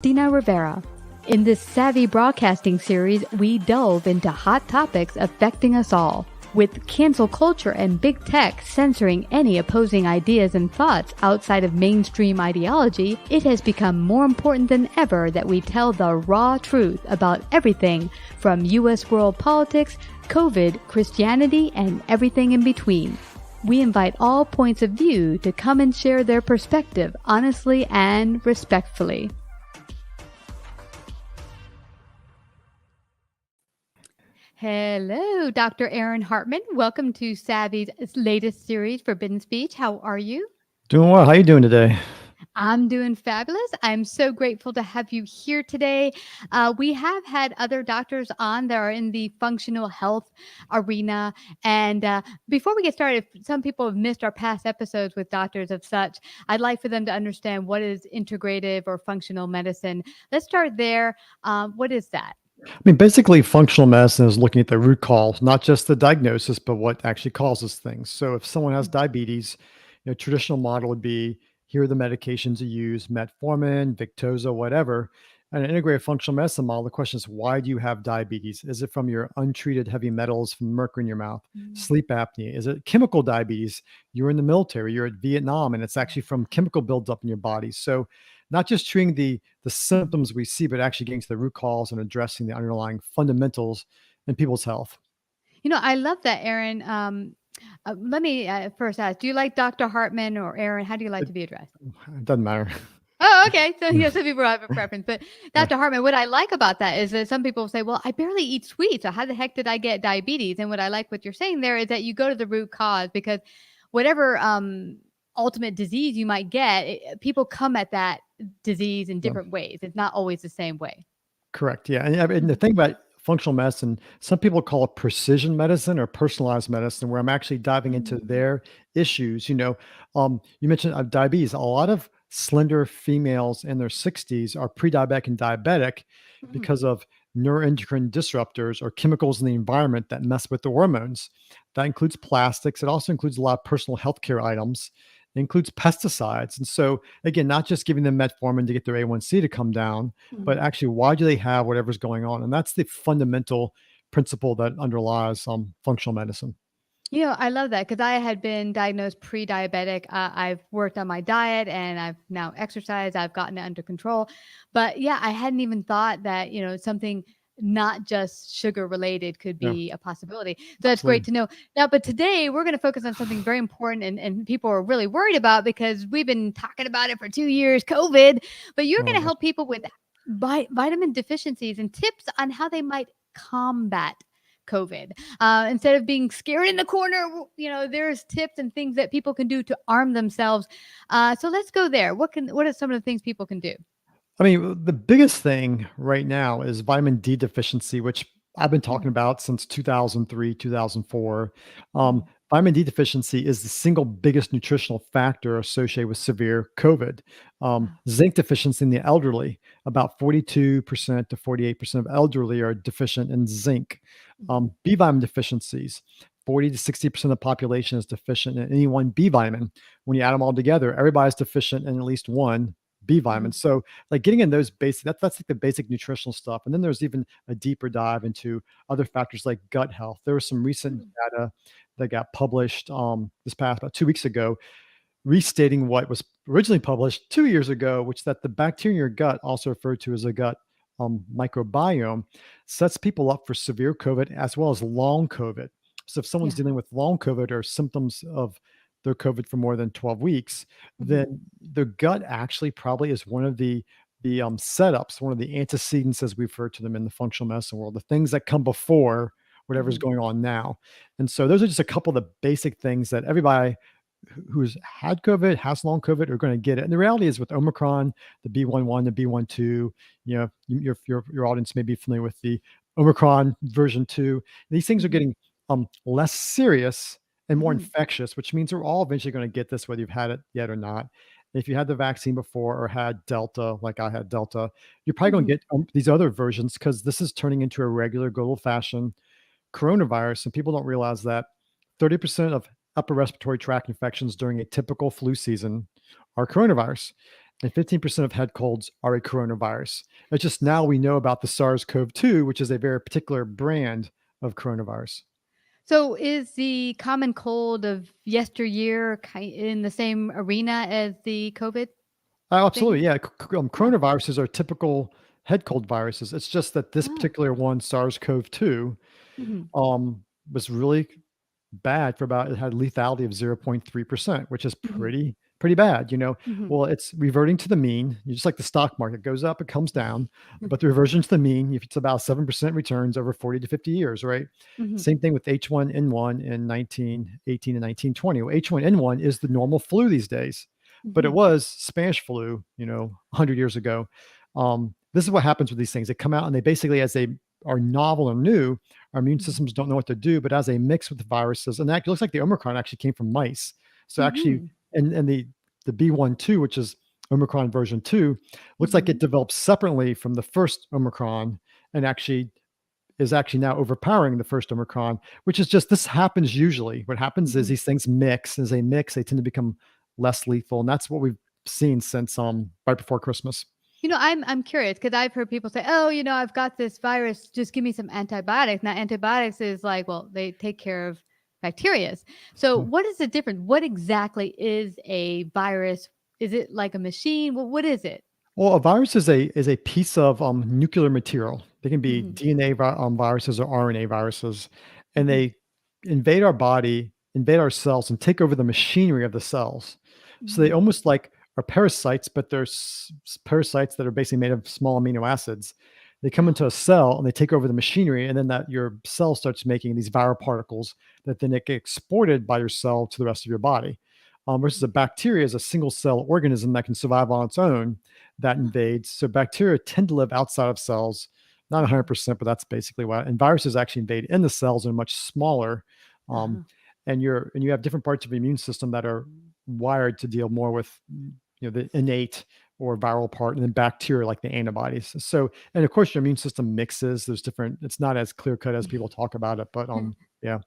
Dina Rivera. In this Savvy Broadcasting series, we delve into hot topics affecting us all. With cancel culture and big tech censoring any opposing ideas and thoughts outside of mainstream ideology, it has become more important than ever that we tell the raw truth about everything from U.S. world politics, COVID, Christianity, and everything in between. We invite all points of view to come and share their perspective honestly and respectfully. Hello, Dr. Aaron Hartman. Welcome to Savvy's latest series, Forbidden Speech. How are you? Doing well. How are you doing today? I'm doing fabulous. I'm so grateful to have you here today. We have had other doctors on that are in the functional health arena. And before we get started, if some people have missed our past episodes with doctors of such, I'd like for them to understand what is integrative or functional medicine. Let's start there. What is that? I mean, basically, functional medicine is looking at the root cause, not just the diagnosis, but what actually causes things. So, if someone has diabetes, traditional model would be here are the medications you use: metformin, Victoza, whatever. And an integrated functional medicine model, the question is, why do you have diabetes? Is it from your untreated heavy metals, from mercury in your mouth, sleep apnea? Is it chemical diabetes? You're in the military, you're at Vietnam, and it's actually from chemical buildup in your body. So, not just treating the symptoms we see, but actually getting to the root cause and addressing the underlying fundamentals in people's health. I love that, Aaron. Let me first ask, do you like Dr. Hartman or Aaron? How do you like to be addressed? It doesn't matter. Oh, okay. So, some people have a preference. But Dr. Hartman, what I like about that is that some people say, well, I barely eat sweets. So how the heck did I get diabetes? And what I like what you're saying there is that you go to the root cause, because whatever ultimate disease you might get, people come at that disease in different ways. It's not always the same way. Correct. Yeah. And the thing about functional medicine, some people call it precision medicine or personalized medicine, where I'm actually diving into their issues. You mentioned diabetes. A lot of slender females in their 60s are pre-diabetic and diabetic because of neuroendocrine disruptors or chemicals in the environment that mess with the hormones. That includes plastics. It also includes a lot of personal healthcare items. It includes pesticides. And so, again, not just giving them metformin to get their A1C to come down, but actually, why do they have whatever's going on? And that's the fundamental principle that underlies functional medicine. I love that because I had been diagnosed pre-diabetic. I've worked on my diet and I've now exercised. I've gotten it under control. But yeah, I hadn't even thought that, something not just sugar related could Yeah, be a possibility. So that's great to know. Now, but today we're going to focus on something very important and people are really worried about because we've been talking about it for 2 years, COVID, but you're going to help people with vitamin deficiencies and tips on how they might combat COVID. Instead of being scared in the corner, there's tips and things that people can do to arm themselves. So let's go there. What are some of the things people can do? I mean, the biggest thing right now is vitamin D deficiency, which I've been talking about since 2003, 2004. Vitamin D deficiency is the single biggest nutritional factor associated with severe COVID. Zinc deficiency in the elderly, about 42% to 48% of elderly are deficient in zinc. B vitamin deficiencies, 40 to 60% of the population is deficient in any one B vitamin. When you add them all together, everybody's deficient in at least one B vitamin. So, like getting in those basic, that's like the basic nutritional stuff. And then there's even a deeper dive into other factors like gut health. There was some recent data that got published this past about 2 weeks ago, restating what was originally published 2 years ago, which that the bacteria in your gut, also referred to as a gut microbiome, sets people up for severe COVID as well as long COVID. So if someone's dealing with long COVID or symptoms of their COVID for more than 12 weeks, then their gut actually probably is one of the setups, one of the antecedents, as we refer to them in the functional medicine world, the things that come before whatever's going on now. And so those are just a couple of the basic things that everybody who's had COVID, has long COVID, are going to get it. And the reality is with Omicron, the B.1.1, the B.1.2, your audience may be familiar with the Omicron version 2. These things are getting less serious and more infectious, which means we're all eventually going to get this, whether you've had it yet or not. If you had the vaccine before or had Delta, like I had Delta, you're probably going to get these other versions because this is turning into a regular good old-fashioned coronavirus. And people don't realize that 30% of upper respiratory tract infections during a typical flu season are coronavirus. and 15% of head colds are a coronavirus. It's just now we know about the SARS-CoV-2, which is a very particular brand of coronavirus. So is the common cold of yesteryear in the same arena as the COVID Oh, thing? absolutely, yeah. Oh, Coronaviruses are typical head cold viruses. It's just that this oh. particular one, SARS-CoV-2, Mhm, was really bad for about it had lethality of 0.3%, which is mhm, pretty bad, you know? mhm, Well, it's reverting to the mean, just like the stock market goes up, it comes down, but the reversion to the mean, if it's about 7% returns over 40 to 50 years, right? mhm, Same thing with H1N1 in 1918 and 1920. Well, H1N1 is the normal flu these days, but it mhm, was Spanish flu, 100 years ago. This is what happens with these things. They come out and they basically, as they are novel or new, our immune mhm, systems don't know what to do, but as they mix with the viruses, and that looks like the Omicron actually came from mice. So actually, mhm, and the B.1.2, which is Omicron version 2, looks like it mhm, developed separately from the first Omicron and actually is actually now overpowering the first Omicron, which is just this happens usually. What happens is mhm. these things mix. As they mix, they tend to become less lethal. And that's what we've seen since right before Christmas. I'm curious because I've heard people say, "Oh, I've got this virus. Just give me some antibiotics." Now, antibiotics is like, well, they take care of bacteria. So, what is the difference? What exactly is a virus? Is it like a machine? What is it? Well, a virus is a piece of nuclear material. They can be Mhm, DNA viruses or RNA viruses, and mhm, they invade our body, invade our cells, and take over the machinery of the cells. So they mhm. almost like are parasites, but they're parasites that are basically made of small amino acids. They come into Oh, a cell and they take over the machinery, and then that your cell starts making these viral particles that then it get exported by your cell to the rest of your body. Versus a mhm. bacteria is a single cell organism that can survive on its own that Oh, invades. So bacteria tend to live outside of cells, not mhm, 100%, but that's basically why. And viruses actually invade in the cells and are much smaller. Um, uh-huh. and you have different parts of the immune system that are wired to deal more with the innate or viral part, and then bacteria like the antibodies. So, and of course, your immune system mixes. There's different. It's not as clear cut as people talk about it, but yeah.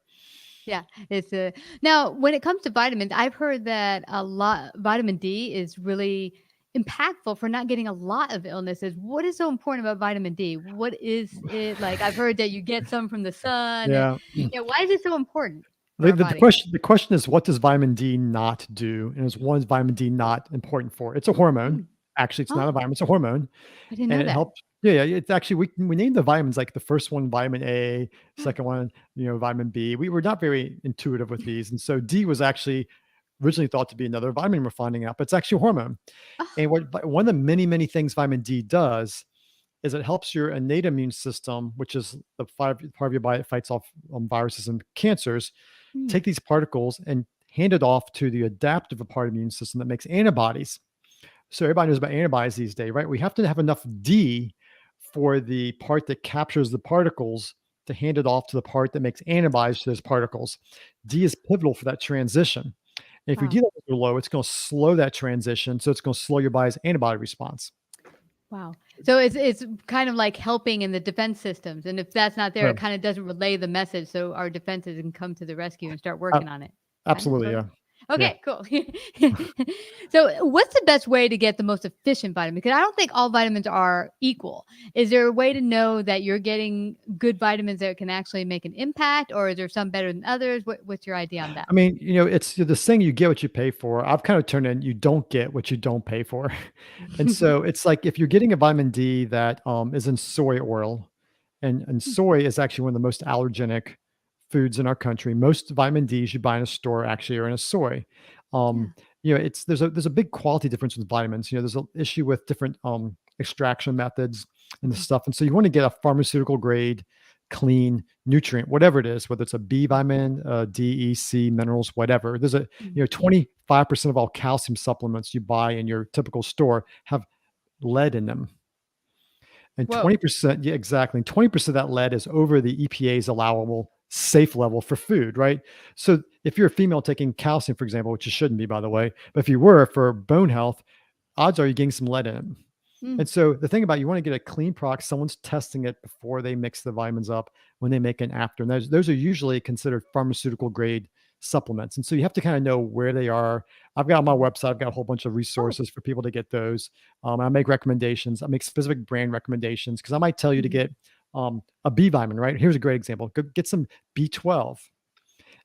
Yeah, it's a now when it comes to vitamins, I've heard that a lot vitamin D is really impactful for not getting a lot of illnesses. What is so important about vitamin D? What is it like? I've heard that you get some from the sun and Yeah. why is it so important for The, our the, the body? question the question is, what does vitamin D not do? And is what is vitamin D not important for? It's a hormone. Mm. Actually, it's not a Oh, vitamin, it's a hormone. I didn't And know it that. helps. Yeah, yeah. It's actually we named the vitamins like the first one vitamin A, second one, vitamin B. We were not very intuitive with these. And so D was actually originally thought to be another vitamin we're finding out, but it's actually a hormone. Oh, And one of the many, many things vitamin D does is it helps your innate immune system, which is the part of your body that fights off viruses and cancers, mm, take these particles and hand it off to the adaptive part of the immune system that makes antibodies. So everybody knows about antibodies these days, right? We have to have enough D for the part that captures the particles to hand it off to the part that makes antibodies to those particles. D is pivotal for that transition. And if your wow. D levels are low, it's going to slow that transition. So it's going to slow your body's antibody response. Wow. So it's kind of like helping in the defense systems. And if that's not there, Right. it kind of doesn't relay the message. So our defenses can come to the rescue and start working on it. Kind of, Absolutely. sort of. Yeah. Yeah. Okay, cool. So, what's the best way to get the most efficient vitamin? Because I don't think all vitamins are equal. Is there a way to know that you're getting good vitamins that can actually make an impact, or is there some better than others? What's your idea on that? I mean, it's the saying you get what you pay for. I've kind of turned in you don't get what you don't pay for. And so it's like if you're getting a vitamin D that is in soy oil, and soy is actually one of the most allergenic foods in our country. Most vitamin Ds you buy in a store actually are in a soy. Yeah. Um, it's there's a big quality difference with vitamins. There's an issue with different extraction methods and the Mhm, stuff. And so you want to get a pharmaceutical grade, clean nutrient, whatever it is, whether it's a B mhm, vitamin, D, E, C, minerals, whatever. There's a mhm. 25% of all calcium supplements you buy in your typical store have lead in them. And Whoa. 20%, yeah, exactly. And 20% of that lead is over the EPA's allowable safe level for food, right? So if you're a female taking calcium, for example, which you shouldn't be, by the way, but if you were for bone health, odds are you're getting some lead in it. Mm. And so the thing about you want to get a clean product, someone's testing it before they mix the vitamins up, when they make an after. And those are usually considered pharmaceutical grade supplements. And so you have to kind of know where they are. I've got on my Mhm. website, I've got a whole bunch of Oh. resources for people to get those. I make recommendations. I make specific brand recommendations because I might tell you to Mhm. get a B vitamin, right? Here's a great example. Go get some B12.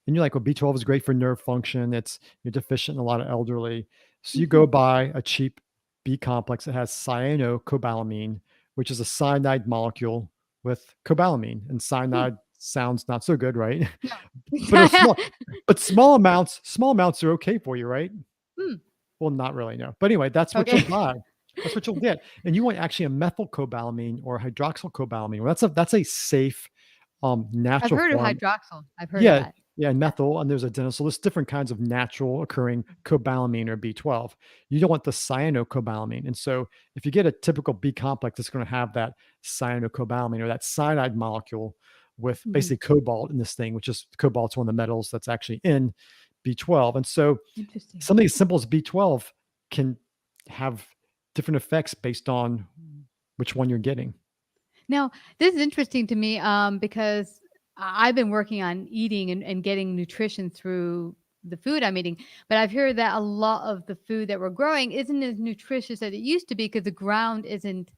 And you're like, well, B12 is great for nerve function. You're deficient in a lot of elderly. So you go Mhm. buy a cheap B complex that has cyanocobalamin, which is a cyanide molecule with cobalamin. And Hmm. cyanide sounds not so good, right? No. But small amounts are okay for you, right? Hmm. Well, not really, no. But anyway, that's what you'll Okay. buy. That's what you'll get. And you want actually a methylcobalamin or hydroxylcobalamin. Well, that's a safe I've natural heard of form. hydroxyl. I've heard of Yeah, that. yeah, and Yeah. methyl, and there's adenosine. So there's different kinds of natural occurring cobalamin or B12. You don't want the cyanocobalamin. And so if you get a typical B complex, it's going to have that cyanocobalamin or that cyanide molecule with Mhm. basically cobalt in this thing, which is cobalt's one of the metals that's actually in B12. And so Interesting. something as simple as B12 can have different effects based on which one you're getting. Now, this is interesting to me, because I've been working on eating and getting nutrition through the food I'm eating, but I've heard that a lot of the food that we're growing isn't as nutritious as it used to be because the ground isn't,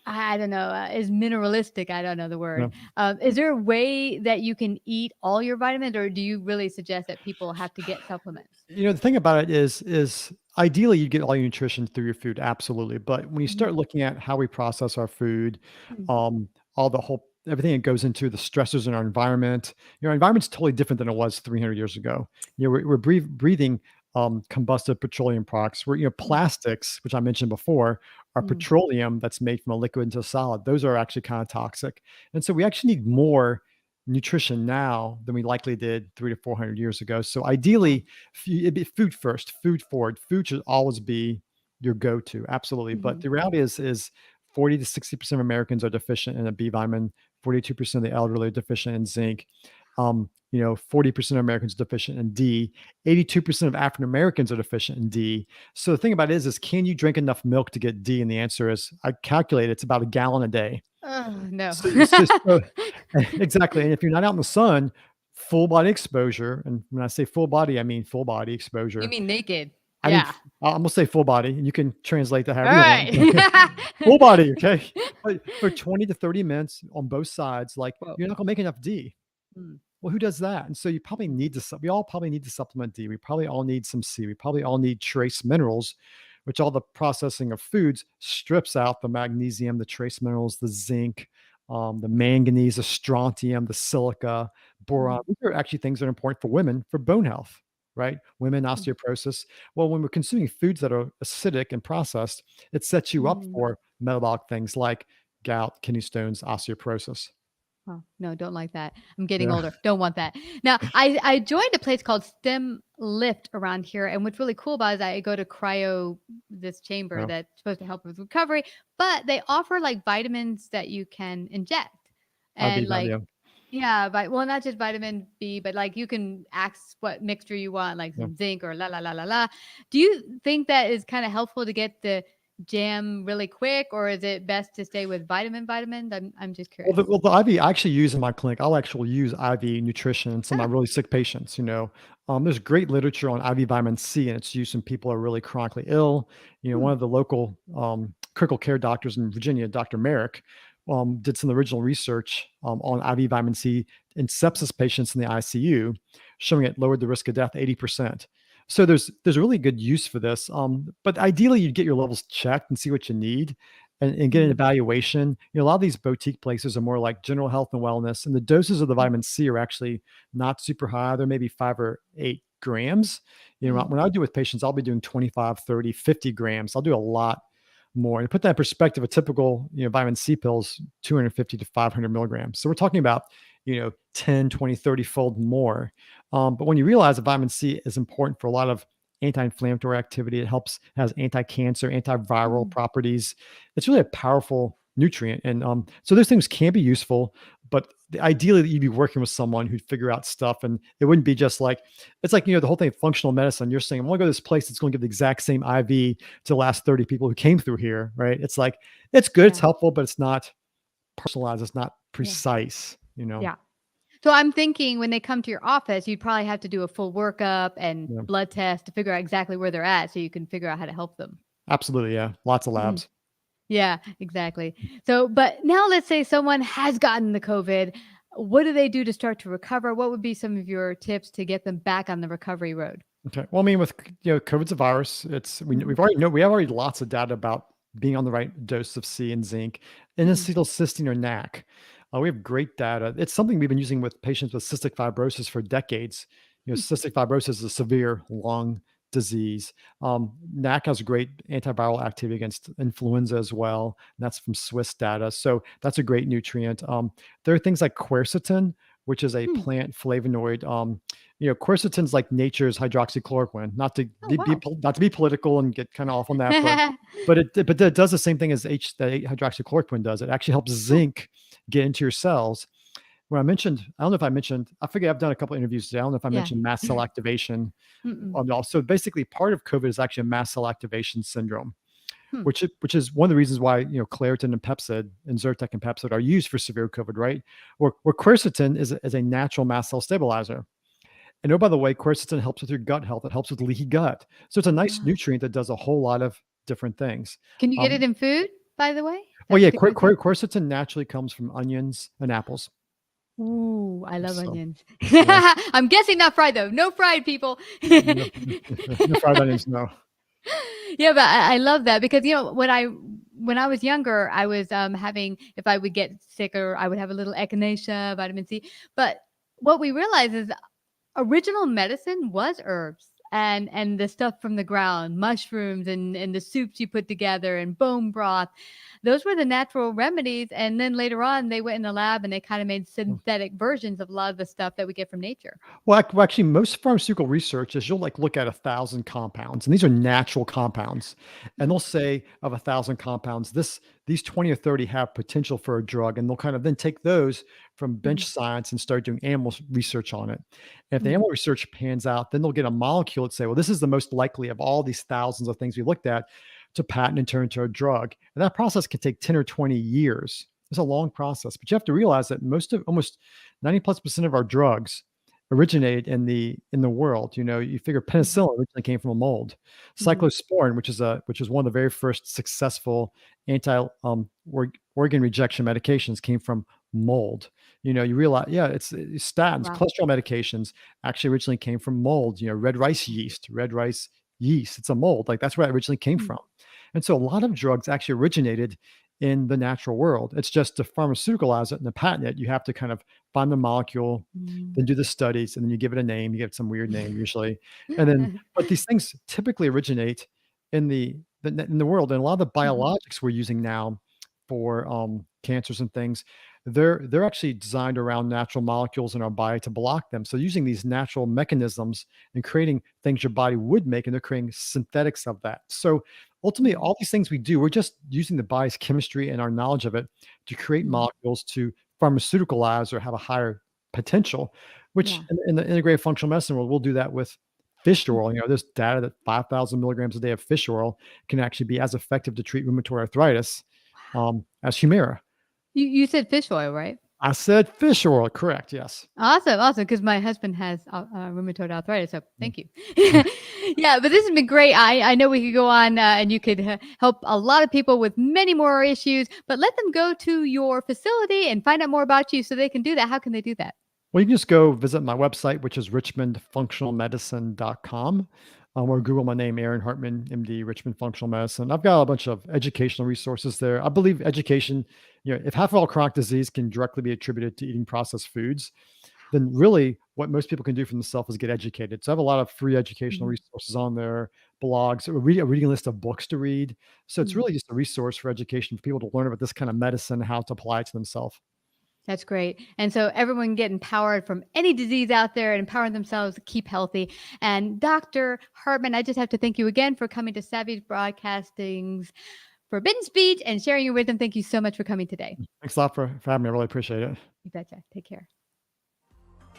I don't know, is mineralistic. I don't know the Yeah. word. Is there a way that you can eat all your vitamins, or do you really suggest that people have to get supplements? The thing about it is ideally you get all your nutrition through your food, absolutely. But when you Mhm. start looking at how we process our food, Mm. all the whole everything that goes into the stressors in our environment, our environment's totally different than it was 300 years ago. We're breathing combusted petroleum products. Mm. Plastics, which I mentioned before, are Mm. petroleum that's made from a liquid into a solid. Those are actually kind of toxic, and so we actually need more nutrition now than we likely did 300 to 400 years ago. So Wow. ideally, it'd be food first, food forward. Food should always be your go-to, absolutely. But Mhm. the reality is 40 to 60% of Americans are deficient in a B vitamin. 42% of the elderly are deficient in zinc. 40% of Americans are deficient in D. 82% of African Americans are deficient in D. So the thing about it is can you drink enough milk to get D? And the answer is, I calculate it's about a gallon a day. Oh, no. So exactly, and if you're not out in the sun, full body exposure, and when I say full body, I mean full body You exposure. mean naked? I mean, Yeah. I'm gonna say full body, and you can translate that All however you want. right. Full body, okay? But for 20 to 30 minutes on both sides, like, Whoa. you're not gonna make enough D. Mm. Well, who does that? And so you probably Mm. need to we all probably need to supplement D. We probably all need some C. We probably all need trace minerals, which all the processing of foods strips out the magnesium, the trace minerals, the zinc, the manganese, the strontium, the silica, boron. Mm. These are actually things that are important for women for bone health, right? Women, Mm. osteoporosis. Well, when we're consuming foods that are acidic and processed, it sets you up Mm. for metabolic things like gout, kidney stones, osteoporosis. Oh, no, don't like that. I'm getting Yeah. older. Don't want that. Now, I joined a place called Stem Lift around here, and what's really cool about it is I go to cryo this chamber Yeah. that's supposed to help with recovery, but they offer like vitamins that you can inject. And IV valve, like, yeah. yeah, well, not just vitamin B, but like you can ask what mixture you want, like Yeah. some zinc or la la la la la. Do you think that is kind of helpful to get the jam really quick, or is it best to stay with vitamins? I'm just Well, curious. the IV I actually use in my clinic. I'll actually use IV nutrition in some of Oh. my really sick patients. There's great literature on IV vitamin C, and it's used when people are really chronically ill. Hmm. One of the local critical care doctors in Virginia, Dr. Merrick, did some original research on IV vitamin C in sepsis patients in the ICU, showing it lowered the risk of death 80%. So there's really good use for this. But ideally, you'd get your levels checked and see what you need and get an Mhm. evaluation. A lot of these boutique places are more like general health and wellness, and the doses of the Mm. vitamin C are actually not super high. They're maybe 5 or 8 grams. Mm. When I do with patients, I'll be doing 25, 30, 50 grams. I'll do a lot more. And to put that in perspective, a typical, vitamin C pills, 250 to 500 milligrams. So we're talking about, 10, 20, 30 fold more. But when you realize that vitamin C is important for a lot of anti-inflammatory activity, it has anti-cancer, antiviral Mm. properties. It's really a powerful nutrient. And so those things can be useful, but ideally that you'd be working with someone who'd figure out stuff. And it wouldn't be just like, it's like, the whole thing of functional medicine. You're saying, I'm going to go to this place that's going to give the exact same IV to the last 30 people who came through here, right? It's like, it's good, it's Yeah. helpful, but it's not personalized. It's not Yeah. precise. Yeah. So I'm thinking when they come to your office, you'd probably have to do a full workup and Yeah, blood test to figure out exactly where they're at so you can figure out how to help them. absolutely. Yeah, lots of Mhm. labs. Yeah, exactly. So, but now let's say someone has gotten the COVID. What do they do to start to recover? What would be some of your tips to get them back on the recovery road? Okay. Well, I mean, with COVID's a virus. It's Mhm, we have already lots of data about being on the right dose of C and zinc, mhm, N-acetylcysteine or NAC. We have great data. It's something we've been using with patients with cystic fibrosis for decades. mm, Cystic fibrosis is a severe lung disease. NAC has great antiviral activity against influenza as well. And that's from Swiss data. So that's a great nutrient. There are things like quercetin, which is a mm. plant flavonoid. Quercetin's like nature's hydroxychloroquine. Oh, wow. Not to be political and get kind of off on that, but it does the same thing as hydroxychloroquine does. It actually helps Oh, zinc get into your cells. I don't know if I mentioned, I forget I've done a couple interviews today. I don't know if I yeah. mentioned mast cell activation. Mm-mm. Also, basically, part of COVID is actually a mast cell activation syndrome, Hmm. which is one of the reasons why Claritin and Pepsid and Zyrtec and Pepsid are used for severe COVID, right? Where quercetin is a natural mast cell stabilizer. And oh, by the way, quercetin helps with your gut health. It helps with leaky gut. So it's a nice Ah. nutrient that does a whole lot of different things. Can you get it Um, in food, by the way? well, That yeah, particular thing? quercetin naturally comes from onions and apples. Ooh, I love So onions. yeah, I'm guessing not fried though. No fried people. no, no fried onions, no. Yeah, but I love that because when I was younger, I was having if I would get sicker, I would have a little echinacea, vitamin C. But what we realized is original medicine was herbs and the stuff from the ground, mushrooms and the soups you put together and bone broth. Those were the natural remedies. And then later on, they went in the lab and they kind of made synthetic versions of a lot of the stuff that we get from nature. Actually, most pharmaceutical research is you'll like look at 1,000 compounds, and these are natural compounds, and Mhm, they'll say of 1,000 compounds, these 20 or 30 have potential for a drug, and they'll kind of then take those from bench mhm, science and start doing animal research on it. And if the mhm, animal research pans out, then they'll get a molecule and say, well, this is the most likely of all these thousands of things we looked at to patent and turn into a drug. And that process can take 10 or 20 years. It's a long process, but you have to realize that almost 90 plus percent of our drugs originate in the world. You figure mhm, penicillin originally came from a mold. mhm, Cyclosporin, which is one of the very first successful anti organ rejection medications, came from mold. You realize, yeah, it's statins, wow. cholesterol medications actually originally came from mold. Red rice yeast. It's a mold. Like that's where it originally came Mm, from. And so a lot of drugs actually originated in the natural world. It's just to pharmaceuticalize it and to patent it, you have to kind of find the molecule, mm. then do the studies, and then you give it a name. You give it some weird name usually, and then but these things typically originate in in the world, and a lot of the Mhm, biologics we're using now for cancers and things, they're actually designed around natural molecules in our body to block them. So using these natural mechanisms and creating things your body would make, and they're creating synthetics of that. So ultimately, mhm, all these things we do, we're just using the body's chemistry and our knowledge of it to create mhm. molecules to pharmaceuticalize or have a higher potential, which Yeah. in the integrated functional medicine world, we'll do that with fish Mm. oil. There's data that 5,000 milligrams a day of fish oil can actually be as effective to treat rheumatoid arthritis as Humira. You said fish oil, right? I said fish oil, correct? Yes. Awesome, awesome. Because my husband has, rheumatoid arthritis, so Mm. thank you. Yeah, but this has been great. I know we could go on, and you could help a lot of people with many more issues, but let them go to your facility and find out more about you so they can do that. How can they do that? Well, you can just go visit my website, which is richmondfunctionalmedicine.com, or Google my name, Aaron Hartman, MD, Richmond Functional Medicine. I've got a bunch of educational resources there. I believe education, if half of all chronic disease can directly be attributed to eating processed foods, then really what most people can do for themselves is get educated. So I have a lot of free educational Mhm, resources on there, blogs, a reading list of books to read. So it's mhm. really just a resource for education for people to learn about this kind of medicine, how to apply it to themselves. That's great. And so everyone can get empowered from any disease out there and empower themselves to keep healthy. And Dr. Hartman, I just have to thank you again for coming to Savvy Broadcasting's Forbidden Speech and sharing your wisdom. Thank you so much for coming today. Thanks a lot for having me. I really appreciate it. You betcha. Take care.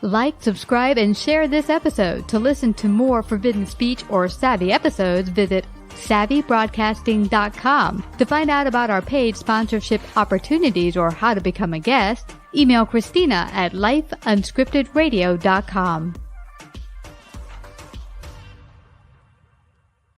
Like, subscribe, and share this episode. To listen to more Forbidden Speech or Savvy episodes, visit savvybroadcasting.com. To find out about our paid sponsorship opportunities or how to become a guest, Email Christina at lifeunscriptedradio.com.